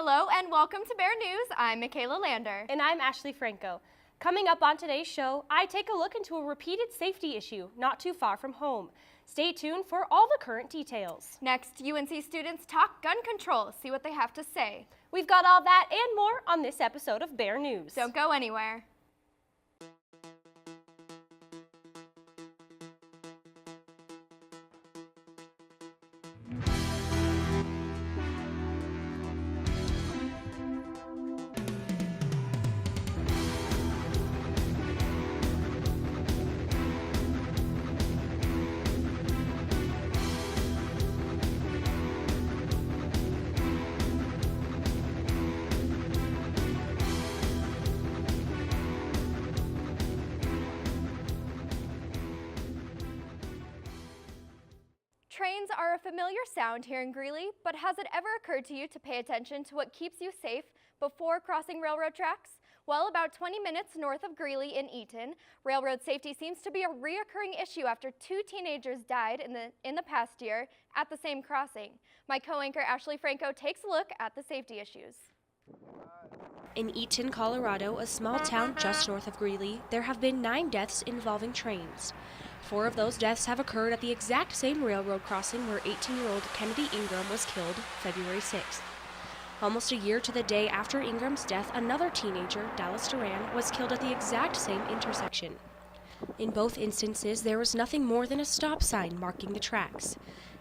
Hello and welcome to Bear News. I'm Michaela Lander. And I'm Ashley Franco. Coming up on today's show, I take a look into a repeated safety issue not too far from home. Stay tuned for all the current details. Next, UNC students talk gun control. See what they have to say. We've got all that and more on this episode of Bear News. Don't go anywhere. Trains are a familiar sound here in Greeley, but has it ever occurred to you to pay attention to what keeps you safe before crossing railroad tracks? Well, about 20 minutes north of Greeley in Eaton, railroad safety seems to be a reoccurring issue after 2 teenagers died in the past year at the same crossing. My co-anchor Ashley Franco takes a look at the safety issues. In Eaton, Colorado, a small town just north of Greeley, there have been 9 deaths involving trains. 4 of those deaths have occurred at the exact same railroad crossing where 18-year-old Kennedy Ingram was killed February 6th. Almost a year to the day after Ingram's death, another teenager, Dallas Duran, was killed at the exact same intersection. In both instances, there was nothing more than a stop sign marking the tracks.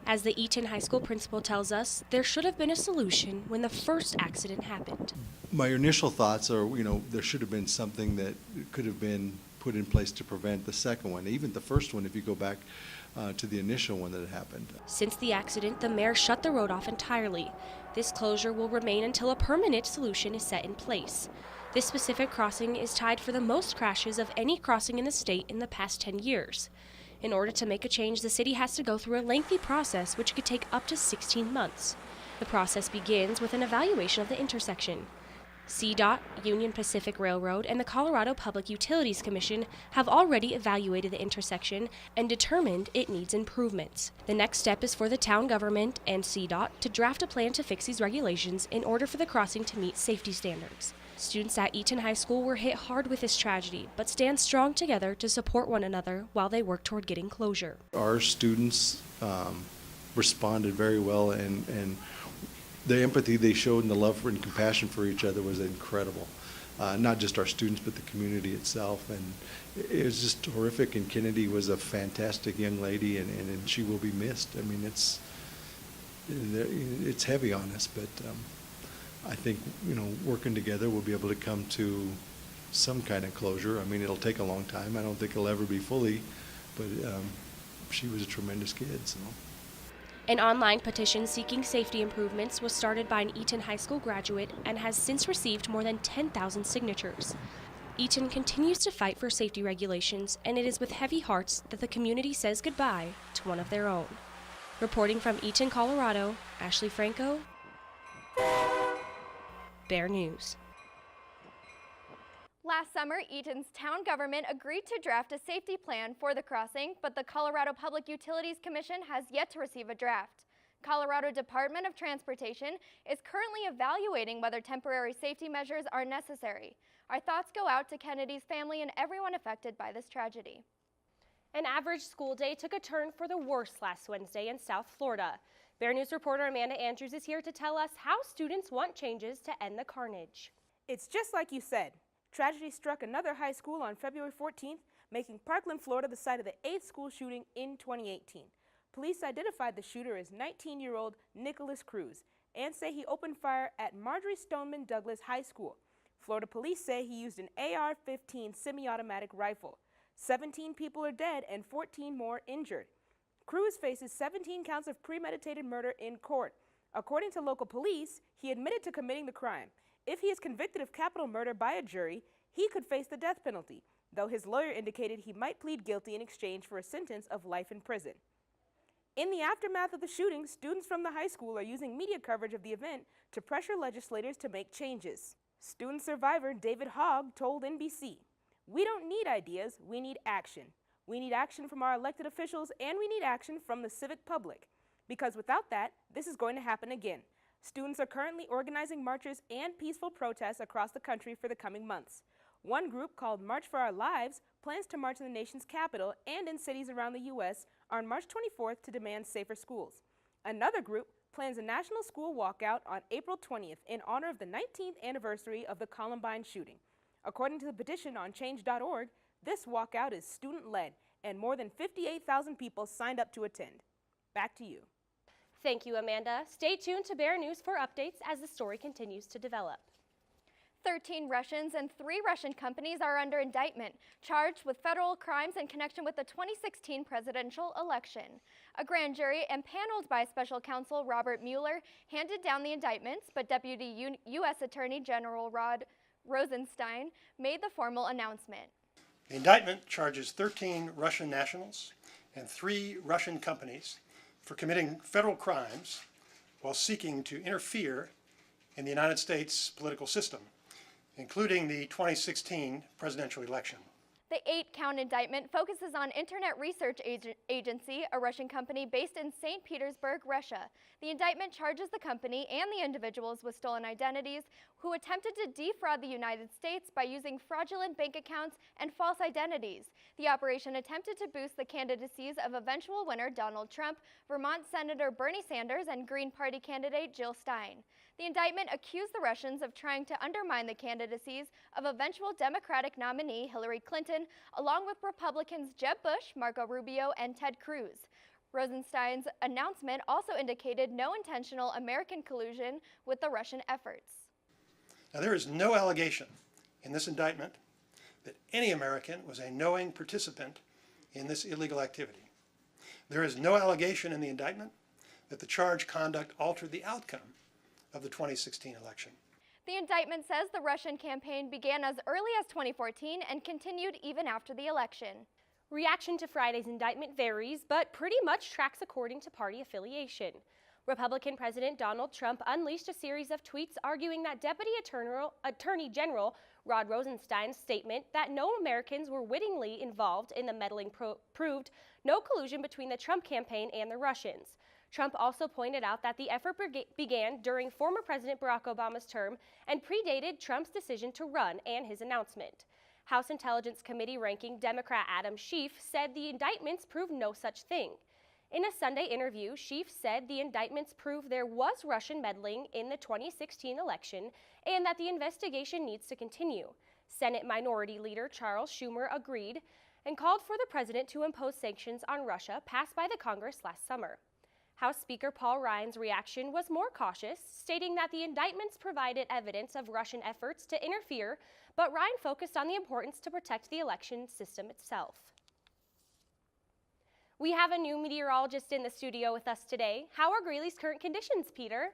As the Eaton High School principal tells us, there should have been a solution when the first accident happened. My initial thoughts are, there should have been something that could have been put in place to prevent the second one, even the first one if you go back to the initial one that had happened. Since the accident, the mayor shut the road off entirely. This closure will remain until a permanent solution is set in place. This specific crossing is tied for the most crashes of any crossing in the state in the past 10 years. In order to make a change, the city has to go through a lengthy process which could take up to 16 months. The process begins with an evaluation of the intersection. CDOT, Union Pacific Railroad, and the Colorado Public Utilities Commission have already evaluated the intersection and determined it needs improvements. The next step is for the town government and CDOT to draft a plan to fix these regulations in order for the crossing to meet safety standards. Students at Eaton High School were hit hard with this tragedy, but stand strong together to support one another while they work toward getting closure. Our students responded very well, and the empathy they showed and the love and compassion for each other was incredible. Not just our students, but the community itself. And it was just horrific, and Kennedy was a fantastic young lady, and she will be missed. I mean, it's heavy on us, but I think, working together, we'll be able to come to some kind of closure. I mean, it'll take a long time. I don't think it'll ever be fully, but she was a tremendous kid, so. An online petition seeking safety improvements was started by an Eaton High School graduate and has since received more than 10,000 signatures. Eaton continues to fight for safety regulations, and it is with heavy hearts that the community says goodbye to one of their own. Reporting from Eaton, Colorado, Ashley Franco, Bear News. Last summer, Eaton's town government agreed to draft a safety plan for the crossing, but the Colorado Public Utilities Commission has yet to receive a draft. Colorado Department of Transportation is currently evaluating whether temporary safety measures are necessary. Our thoughts go out to Kennedy's family and everyone affected by this tragedy. An average school day took a turn for the worse last Wednesday in South Florida. Bear News reporter Amanda Andrews is here to tell us how students want changes to end the carnage. It's just like you said. Tragedy struck another high school on February 14th, making Parkland, Florida the site of the 8th school shooting in 2018. Police identified the shooter as 19-year-old Nicholas Cruz and say he opened fire at Marjorie Stoneman Douglas High School. Florida police say he used an AR-15 semi-automatic rifle. 17 people are dead and 14 more injured. Cruz faces 17 counts of premeditated murder in court. According to local police, he admitted to committing the crime. If he is convicted of capital murder by a jury, he could face the death penalty, though his lawyer indicated he might plead guilty in exchange for a sentence of life in prison. In the aftermath of the shooting, students from the high school are using media coverage of the event to pressure legislators to make changes. Student survivor David Hogg told NBC, "We don't need ideas, we need action. We need action from our elected officials, and we need action from the civic public. Because without that, this is going to happen again. Students are currently organizing marches and peaceful protests across the country for the coming months. One group, called March for Our Lives, plans to march in the nation's capital and in cities around the U.S. on March 24th to demand safer schools. Another group plans a national school walkout on April 20th in honor of the 19th anniversary of the Columbine shooting. According to the petition on change.org, this walkout is student-led, and more than 58,000 people signed up to attend. Back to you. Thank you, Amanda. Stay tuned to BearNews for updates as the story continues to develop. 13 Russians and 3 Russian companies are under indictment, charged with federal crimes in connection with the 2016 presidential election. A grand jury, impaneled by special counsel Robert Mueller, handed down the indictments, but Deputy U.S. Attorney General Rod Rosenstein made the formal announcement. The indictment charges 13 Russian nationals and 3 Russian companies for committing federal crimes while seeking to interfere in the United States political system, including the 2016 presidential election. The 8-count indictment focuses on Internet Research Agency, a Russian company based in St. Petersburg, Russia. The indictment charges the company and the individuals with stolen identities who attempted to defraud the United States by using fraudulent bank accounts and false identities. The operation attempted to boost the candidacies of eventual winner Donald Trump, Vermont Senator Bernie Sanders, and Green Party candidate Jill Stein. The indictment accused the Russians of trying to undermine the candidacies of eventual Democratic nominee Hillary Clinton, along with Republicans Jeb Bush, Marco Rubio, and Ted Cruz. Rosenstein's announcement also indicated no intentional American collusion with the Russian efforts. Now, there is no allegation in this indictment that any American was a knowing participant in this illegal activity. There is no allegation in the indictment that the charged conduct altered the outcome of the 2016 election. The indictment says the Russian campaign began as early as 2014 and continued even after the election. Reaction to Friday's indictment varies, but pretty much tracks according to party affiliation. Republican President Donald Trump unleashed a series of tweets arguing that Deputy Attorney General Rod Rosenstein's statement that no Americans were wittingly involved in the meddling proved no collusion between the Trump campaign and the Russians. Trump also pointed out that the effort began during former President Barack Obama's term and predated Trump's decision to run and his announcement. House Intelligence Committee ranking Democrat Adam Schiff said the indictments prove no such thing. In a Sunday interview, Schiff said the indictments prove there was Russian meddling in the 2016 election and that the investigation needs to continue. Senate Minority Leader Charles Schumer agreed and called for the president to impose sanctions on Russia passed by the Congress last summer. House Speaker Paul Ryan's reaction was more cautious, stating that the indictments provided evidence of Russian efforts to interfere, but Ryan focused on the importance to protect the election system itself. We have a new meteorologist in the studio with us today. How are Greeley's current conditions, Peter?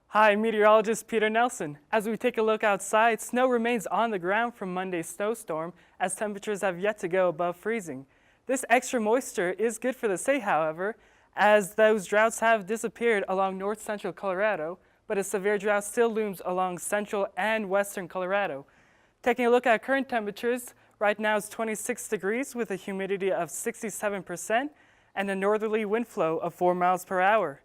Hi, meteorologist Peter Nelson. As we take a look outside, snow remains on the ground from Monday's snowstorm as temperatures have yet to go above freezing. This extra moisture is good for the state, however, as those droughts have disappeared along north-central Colorado, but a severe drought still looms along central and western Colorado. Taking a look at current temperatures, right now it's 26 degrees with a humidity of 67% and a northerly wind flow of 4 miles per hour.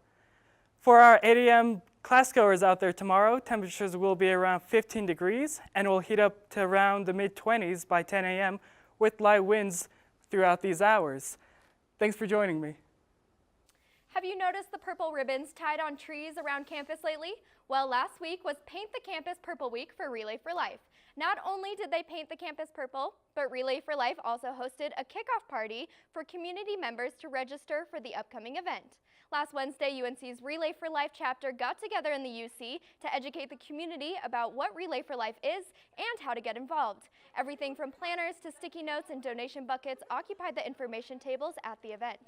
For our 8 a.m. classgoers out there tomorrow, temperatures will be around 15 degrees and will heat up to around the mid-20s by 10 a.m. with light winds throughout these hours. Thanks for joining me. Have you noticed the purple ribbons tied on trees around campus lately? Well, last week was Paint the Campus Purple Week for Relay for Life. Not only did they paint the campus purple, but Relay for Life also hosted a kickoff party for community members to register for the upcoming event. Last Wednesday, UNC's Relay for Life chapter got together in the UC to educate the community about what Relay for Life is and how to get involved. Everything from planners to sticky notes and donation buckets occupied the information tables at the event.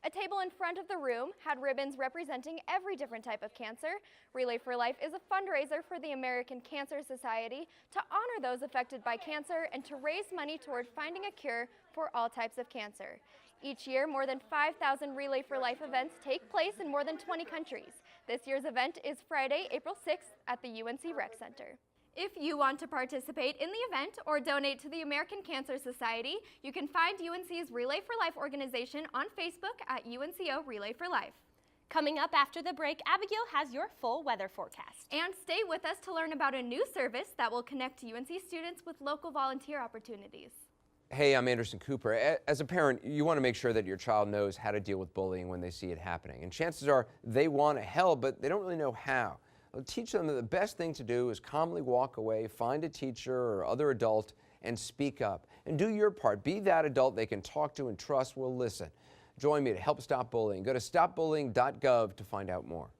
A table in front of the room had ribbons representing every different type of cancer. Relay for Life is a fundraiser for the American Cancer Society to honor those affected by cancer and to raise money toward finding a cure for all types of cancer. Each year, more than 5,000 Relay for Life events take place in more than 20 countries. This year's event is Friday, April 6th at the UNC Rec Center. If you want to participate in the event or donate to the American Cancer Society, you can find UNC's Relay for Life organization on Facebook at UNCO Relay for Life. Coming up after the break, Abigail has your full weather forecast. And stay with us to learn about a new service that will connect UNC students with local volunteer opportunities. Hey, I'm Anderson Cooper. As a parent, you want to make sure that your child knows how to deal with bullying when they see it happening. And chances are they want to help, but they don't really know how. Well, teach them that the best thing to do is calmly walk away, find a teacher or other adult, and speak up. And do your part. Be that adult they can talk to and trust will listen. Join me to help stop bullying. Go to stopbullying.gov to find out more.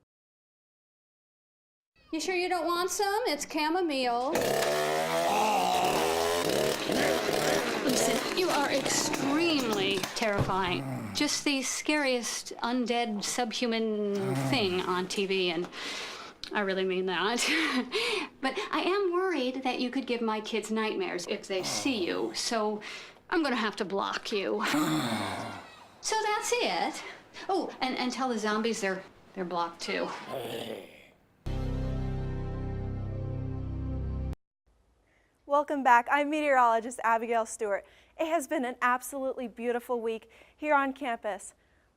You sure you don't want some? It's chamomile. Listen, you are extremely terrifying. Just the scariest undead subhuman thing on TV, and I really mean that. But I am worried that you could give my kids nightmares if they see you, so I'm gonna have to block you. So that's it. Oh, and tell the zombies they're blocked too. Welcome back. I'm meteorologist Abigail Stewart. It has been an absolutely beautiful week here on campus.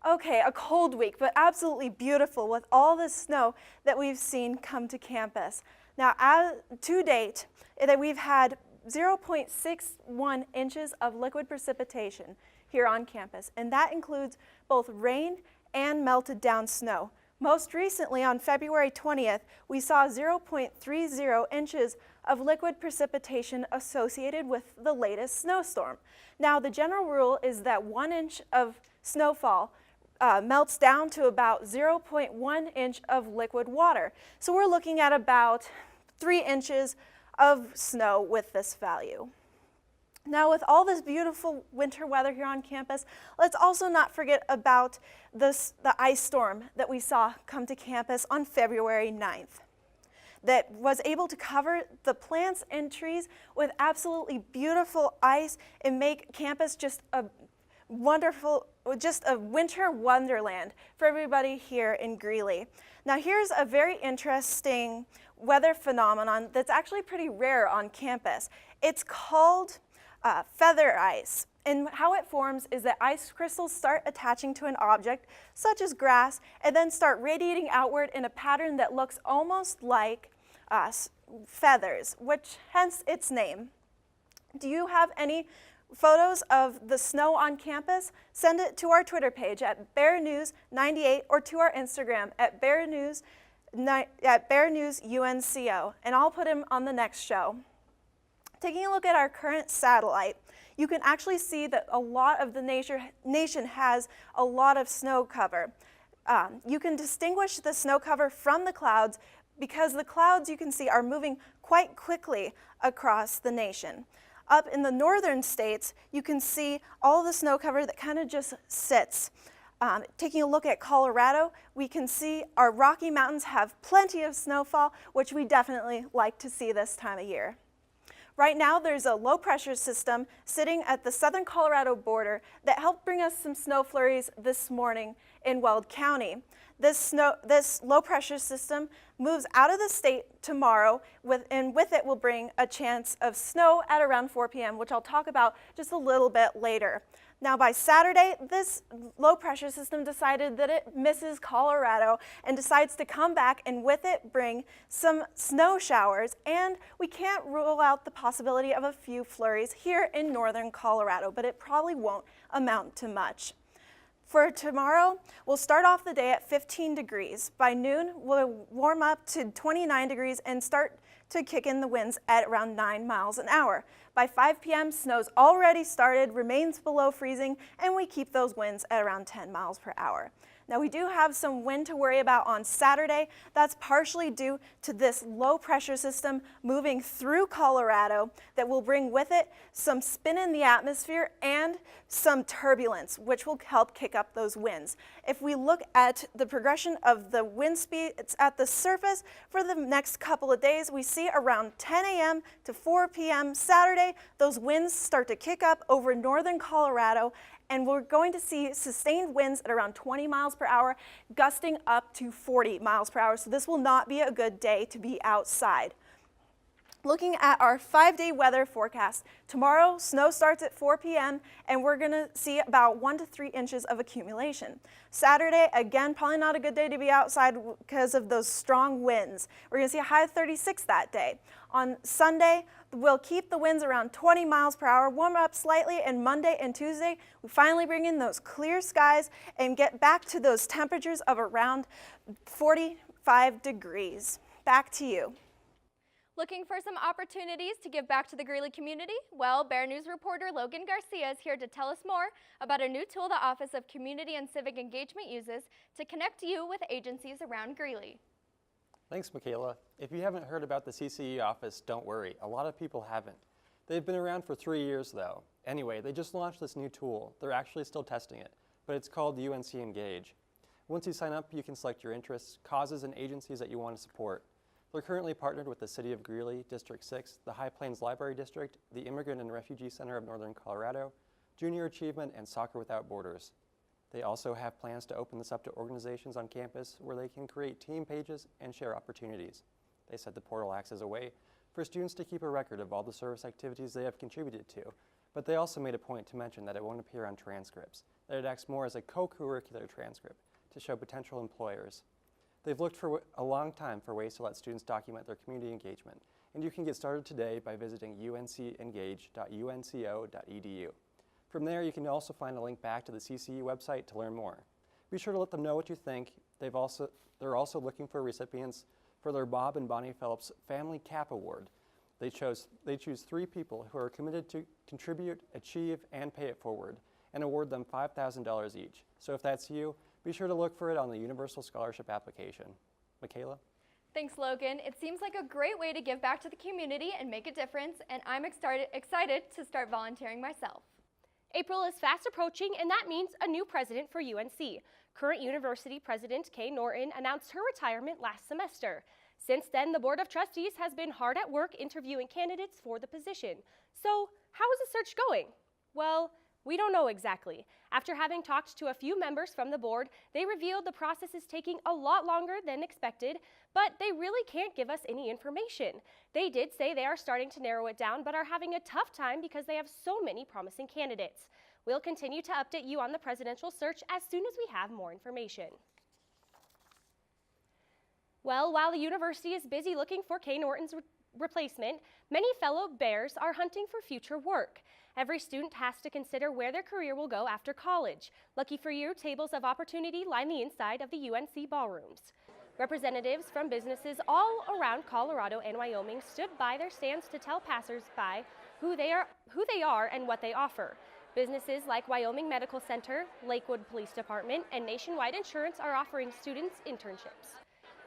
Okay, a cold week, but absolutely beautiful with all the snow that we've seen come to campus. Now, to date, we've had 0.61 inches of liquid precipitation here on campus, and that includes both rain and melted down snow. Most recently, on February 20th, we saw 0.30 inches of liquid precipitation associated with the latest snowstorm. Now, the general rule is that 1 inch of snowfall melts down to about 0.1 inch of liquid water. So we're looking at about 3 inches of snow with this value. Now, with all this beautiful winter weather here on campus, let's also not forget about the ice storm that we saw come to campus on February 9th. That was able to cover the plants and trees with absolutely beautiful ice and make campus just a wonderful, just a winter wonderland for everybody here in Greeley. Now, here's a very interesting weather phenomenon that's actually pretty rare on campus. It's called feather ice. And how it forms is that ice crystals start attaching to an object, such as grass, and then start radiating outward in a pattern that looks almost like feathers, which hence its name. Do you have any photos of the snow on campus? Send it to our Twitter page at BearNews98 or to our Instagram at BearNewsUNCO, and I'll put him on the next show. Taking a look at our current satellite, you can actually see that a lot of the nation has a lot of snow cover. You can distinguish the snow cover from the clouds because the clouds, you can see, are moving quite quickly across the nation. Up in the northern states, you can see all the snow cover that kind of just sits. Taking a look at Colorado, we can see our Rocky Mountains have plenty of snowfall, which we definitely like to see this time of year. Right now, there's a low pressure system sitting at the southern Colorado border that helped bring us some snow flurries this morning in Weld County. This low pressure system moves out of the state tomorrow, and with it will bring a chance of snow at around 4 p.m., which I'll talk about just a little bit later. Now, by Saturday, this low pressure system decided that it misses Colorado and decides to come back and with it bring some snow showers, and we can't rule out the possibility of a few flurries here in northern Colorado, but it probably won't amount to much. For tomorrow, we'll start off the day at 15 degrees. By noon, we'll warm up to 29 degrees and start to kick in the winds at around 9 miles an hour. By 5 p.m., snow's already started, remains below freezing, and we keep those winds at around 10 miles per hour. Now, we do have some wind to worry about on Saturday. That's partially due to this low pressure system moving through Colorado that will bring with it some spin in the atmosphere and some turbulence, which will help kick up those winds. If we look at the progression of the wind speed, it's at the surface for the next couple of days, we see around 10 a.m. to 4 p.m. Saturday, those winds start to kick up over northern Colorado, and we're going to see sustained winds at around 20 miles per hour, gusting up to 40 miles per hour. So this will not be a good day to be outside. Looking at our 5-day weather forecast, tomorrow snow starts at 4 p.m. and we're going to see about 1 to 3 inches of accumulation. Saturday, again, probably not a good day to be outside because of those strong winds. We're going to see a high of 36 that day. On Sunday, we'll keep the winds around 20 miles per hour, warm up slightly, and Monday and Tuesday, we finally bring in those clear skies and get back to those temperatures of around 45 degrees. Back to you. Looking for some opportunities to give back to the Greeley community? Well, BearNews reporter Logan Garcia is here to tell us more about a new tool the Office of Community and Civic Engagement uses to connect you with agencies around Greeley. Thanks, Michaela. If you haven't heard about the CCE office, don't worry. A lot of people haven't. They've been around for 3 years, though. Anyway, they just launched this new tool. They're actually still testing it, but it's called UNC Engage. Once you sign up, you can select your interests, causes, and agencies that you want to support. They're currently partnered with the City of Greeley, District 6, the High Plains Library District, the Immigrant and Refugee Center of Northern Colorado, Junior Achievement, and Soccer Without Borders. They also have plans to open this up to organizations on campus where they can create team pages and share opportunities. They said the portal acts as a way for students to keep a record of all the service activities they have contributed to, but they also made a point to mention that it won't appear on transcripts, that it acts more as a co-curricular transcript to show potential employers. They've looked for a long time for ways to let students document their community engagement, and you can get started today by visiting uncengage.unco.edu. From there, you can also find a link back to the CCE website to learn more. Be sure to let them know what you think. They're also looking for recipients for their Bob and Bonnie Phillips Family CAP Award. They choose 3 people who are committed to contribute, achieve, and pay it forward, and award them $5,000 each. So if that's you, be sure to look for it on the Universal Scholarship application. Michaela? Thanks, Logan. It seems like a great way to give back to the community and make a difference, and I'm excited to start volunteering myself. April is fast approaching, and that means a new president for UNC. Current university president Kay Norton announced her retirement last semester. Since then, the Board of Trustees has been hard at work interviewing candidates for the position. So, how is the search going? Well, we don't know exactly. After having talked to a few members from the board, they revealed the process is taking a lot longer than expected, but they really can't give us any information. They did say they are starting to narrow it down, but are having a tough time because they have so many promising candidates. We'll continue to update you on the presidential search as soon as we have more information. Well, while the university is busy looking for Kay Norton's replacement, many fellow Bears are hunting for future work. Every student has to consider where their career will go after college. Lucky for you, tables of opportunity line the inside of the UNC ballrooms. Representatives from businesses all around Colorado and Wyoming stood by their stands to tell passers-by who they are and what they offer. Businesses like Wyoming Medical Center, Lakewood Police Department, and Nationwide Insurance are offering students internships.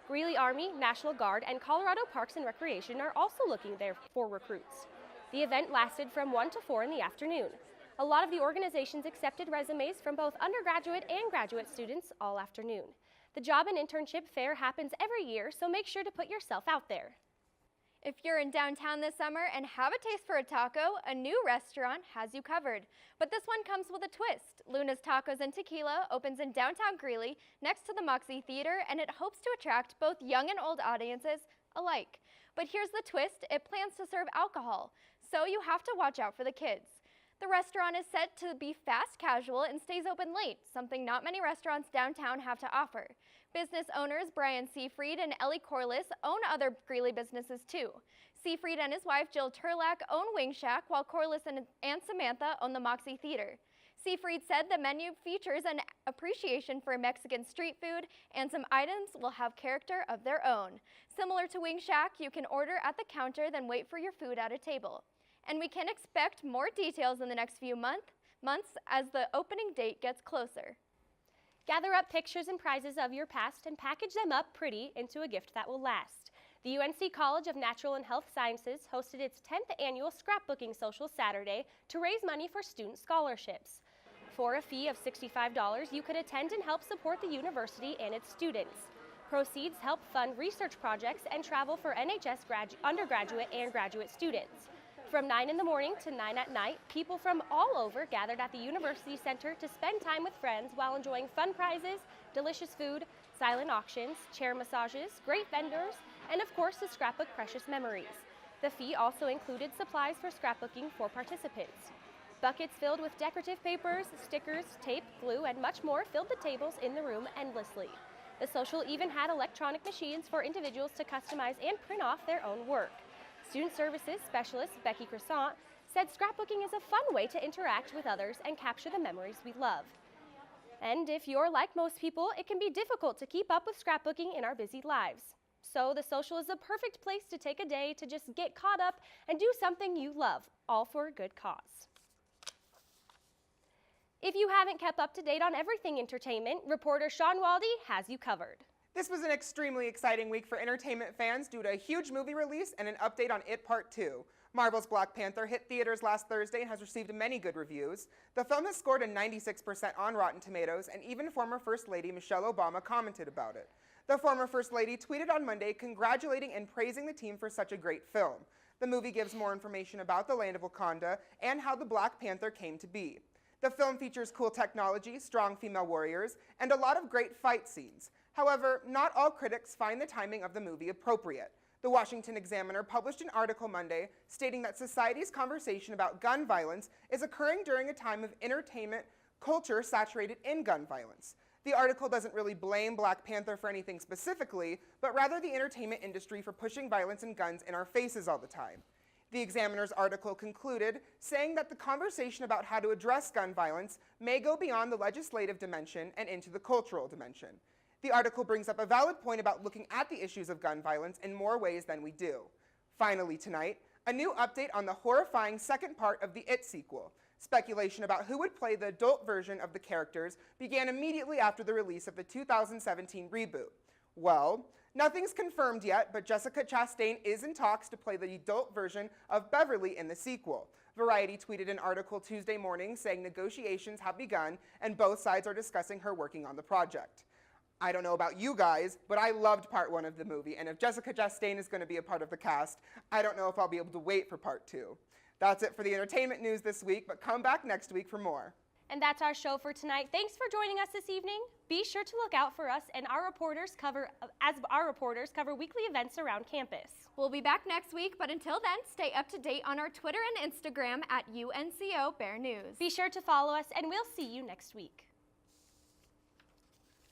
Greeley Army, National Guard, and Colorado Parks and Recreation are also looking there for recruits. The event lasted from 1 to 4 in the afternoon. A lot of the organizations accepted resumes from both undergraduate and graduate students all afternoon. The job and internship fair happens every year, so make sure to put yourself out there. If you're in downtown this summer and have a taste for a taco, a new restaurant has you covered. But this one comes with a twist. Luna's Tacos and Tequila opens in downtown Greeley next to the Moxie Theater, and it hopes to attract both young and old audiences alike. But here's the twist, it plans to serve alcohol, so you have to watch out for the kids. The restaurant is set to be fast casual and stays open late, something not many restaurants downtown have to offer. Business owners Brian Seafried and Ellie Corliss own other Greeley businesses too. Seafried and his wife Jill Turlack own Wing Shack, while Corliss and Aunt Samantha own the Moxie Theater. Seafried said the menu features an appreciation for Mexican street food, and some items will have character of their own. Similar to Wing Shack, you can order at the counter, then wait for your food at a table. And we can expect more details in the next few months as the opening date gets closer. Gather up pictures and prizes of your past and package them up pretty into a gift that will last. The UNC College of Natural and Health Sciences hosted its 10th annual Scrapbooking Social Saturday to raise money for student scholarships. For a fee of $65, you could attend and help support the university and its students. Proceeds help fund research projects and travel for NHS undergraduate and graduate students. From 9 in the morning to 9 at night, people from all over gathered at the University Center to spend time with friends while enjoying fun prizes, delicious food, silent auctions, chair massages, great vendors, and of course to scrapbook precious memories. The fee also included supplies for scrapbooking for participants. Buckets filled with decorative papers, stickers, tape, glue, and much more filled the tables in the room endlessly. The social even had electronic machines for individuals to customize and print off their own work. Student Services Specialist Becky Croissant said scrapbooking is a fun way to interact with others and capture the memories we love. And if you're like most people, it can be difficult to keep up with scrapbooking in our busy lives. So the social is the perfect place to take a day to just get caught up and do something you love, all for a good cause. If you haven't kept up to date on everything entertainment, reporter Sean Waldy has you covered. This was an extremely exciting week for entertainment fans due to a huge movie release and an update on It Part 2. Marvel's Black Panther hit theaters last Thursday and has received many good reviews. The film has scored a 96% on Rotten Tomatoes, and even former First Lady Michelle Obama commented about it. The former First Lady tweeted on Monday congratulating and praising the team for such a great film. The movie gives more information about the land of Wakanda and how the Black Panther came to be. The film features cool technology, strong female warriors, and a lot of great fight scenes. However, not all critics find the timing of the movie appropriate. The Washington Examiner published an article Monday stating that society's conversation about gun violence is occurring during a time of entertainment culture saturated in gun violence. The article doesn't really blame Black Panther for anything specifically, but rather the entertainment industry for pushing violence and guns in our faces all the time. The Examiner's article concluded, saying that the conversation about how to address gun violence may go beyond the legislative dimension and into the cultural dimension. The article brings up a valid point about looking at the issues of gun violence in more ways than we do. Finally tonight, a new update on the horrifying second part of the It sequel. Speculation about who would play the adult version of the characters began immediately after the release of the 2017 reboot. Well, nothing's confirmed yet, but Jessica Chastain is in talks to play the adult version of Beverly in the sequel. Variety tweeted an article Tuesday morning saying negotiations have begun and both sides are discussing her working on the project. I don't know about you guys, but I loved part 1 of the movie, and if Jessica Chastain is going to be a part of the cast, I don't know if I'll be able to wait for part 2. That's it for the entertainment news this week, but come back next week for more. And that's our show for tonight. Thanks for joining us this evening. Be sure to look out for us and our reporters cover weekly events around campus. We'll be back next week, but until then, stay up to date on our Twitter and Instagram at UNCO BearNews. Be sure to follow us, and we'll see you next week.